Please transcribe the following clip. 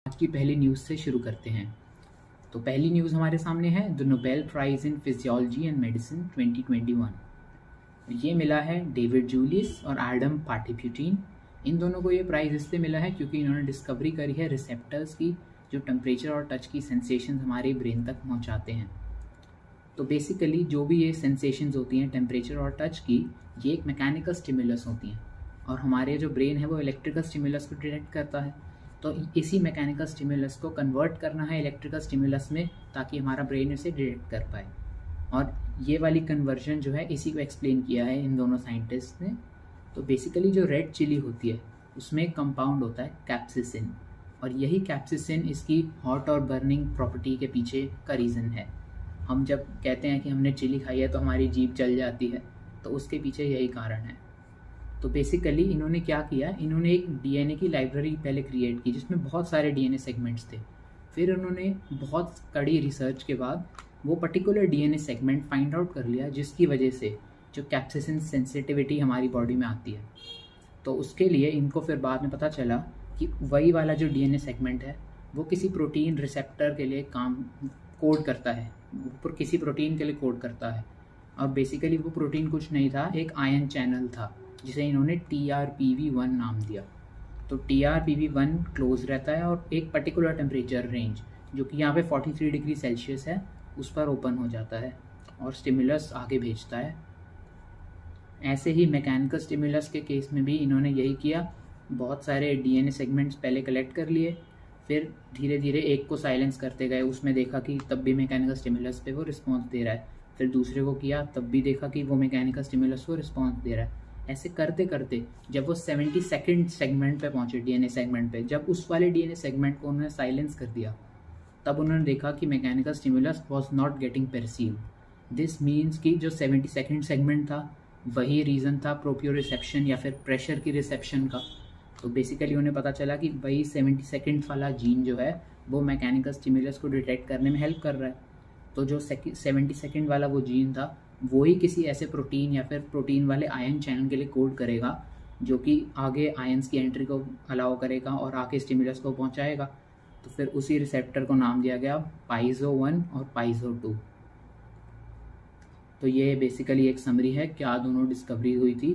आज की पहली न्यूज़ से शुरू करते हैं। तो पहली न्यूज़ हमारे सामने है the Nobel prize in physiology and medicine 2021। ये मिला है डेविड जूलियस और एडम पार्टीप्यूटिन। इन दोनों को ये प्राइज़ इसलिए मिला है क्योंकि इन्होंने डिस्कवरी करी है रिसेप्टर्स की जो टेम्परेचर और टच की सेंसेशन हमारे ब्रेन तक पहुंचाते हैं। तो बेसिकली जो भी ये सेंसेशंस होती हैं टेम्परेचर और टच की, ये एक मैकेनिकल स्टिमुलस होती हैं और हमारे जो ब्रेन है वो इलेक्ट्रिकल स्टिमुलस को डिटेक्ट करता है। तो इसी मैकेनिकल स्टिमुलस को कन्वर्ट करना है इलेक्ट्रिकल स्टिमुलस में ताकि हमारा ब्रेन इसे डिटेक्ट कर पाए। और ये वाली कन्वर्जन जो है इसी को एक्सप्लेन किया है इन दोनों साइंटिस्ट ने। तो बेसिकली जो रेड चिली होती है उसमें एक कंपाउंड होता है कैप्सिसिन, और यही कैप्सिसिन इसकी हॉट और बर्निंग प्रॉपर्टी के पीछे का रीज़न है। हम जब कहते हैं कि हमने चिली खाई है तो हमारी जीभ जल जाती है, तो उसके पीछे यही कारण है। तो बेसिकली इन्होंने क्या किया, इन्होंने एक डीएनए की लाइब्रेरी पहले क्रिएट की जिसमें बहुत सारे डीएनए सेगमेंट्स थे। फिर उन्होंने बहुत कड़ी रिसर्च के बाद वो particular DNA segment find out कर लिया जिसकी वजह से जो कैप्सिसिन सेंसिटिविटी हमारी बॉडी में आती है। तो उसके लिए इनको फिर बाद में पता चला कि वही वाला जो डीएनए सेगमेंट है वो किसी प्रोटीन रिसेप्टर के लिए काम कोड करता है, ऊपर किसी प्रोटीन के लिए कोड करता है। और बेसिकली वो प्रोटीन कुछ नहीं था, एक आयन चैनल था जिसे इन्होंने TRPV1 नाम दिया। तो TRPV1 क्लोज रहता है और एक पर्टिकुलर टेम्परेचर रेंज जो कि यहाँ पे 43 डिग्री सेल्सियस है उस पर ओपन हो जाता है और स्टिमुलस आगे भेजता है। ऐसे ही मैकेनिकल स्टिमुलस के केस में भी इन्होंने यही किया, बहुत सारे डीएनए सेगमेंट्स पहले कलेक्ट कर लिए, फिर धीरे धीरे एक को साइलेंस करते गए, उसमें देखा कि तब भी मैकेनिकल स्टिमुलस पे वो रिस्पॉन्स दे रहा है। फिर दूसरे को किया, तब भी देखा कि वो मैकेनिकल स्टिमुलस को रिस्पॉन्स दे रहा है। ऐसे करते करते जब वो 72nd सेगमेंट पे पहुंचे, डीएनए सेगमेंट पे, जब उस वाले डीएनए सेगमेंट को उन्होंने साइलेंस कर दिया, तब उन्होंने देखा कि mechanical stimulus was not getting perceived. This means कि जो 72nd सेगमेंट था वही रीज़न था प्रोप्रियोरिसेप्शन या फिर प्रेशर की रिसेप्शन का। तो बेसिकली उन्हें पता चला कि वही 72nd वाला जीन जो है वो मैकेनिकल स्टिमुलस को डिटेक्ट करने में हेल्प कर रहा है। तो जो 72nd वाला वो जीन था वो ही किसी ऐसे प्रोटीन या फिर प्रोटीन वाले आयन चैनल के लिए कोड करेगा जो कि आगे आयंस की एंट्री को अलाउ करेगा और आगे स्टिमुलस को पहुंचाएगा। तो फिर उसी रिसेप्टर को नाम दिया गया पाइजो 1 और पाइजो 2। तो ये बेसिकली एक समरी है क्या दोनों डिस्कवरी हुई थी।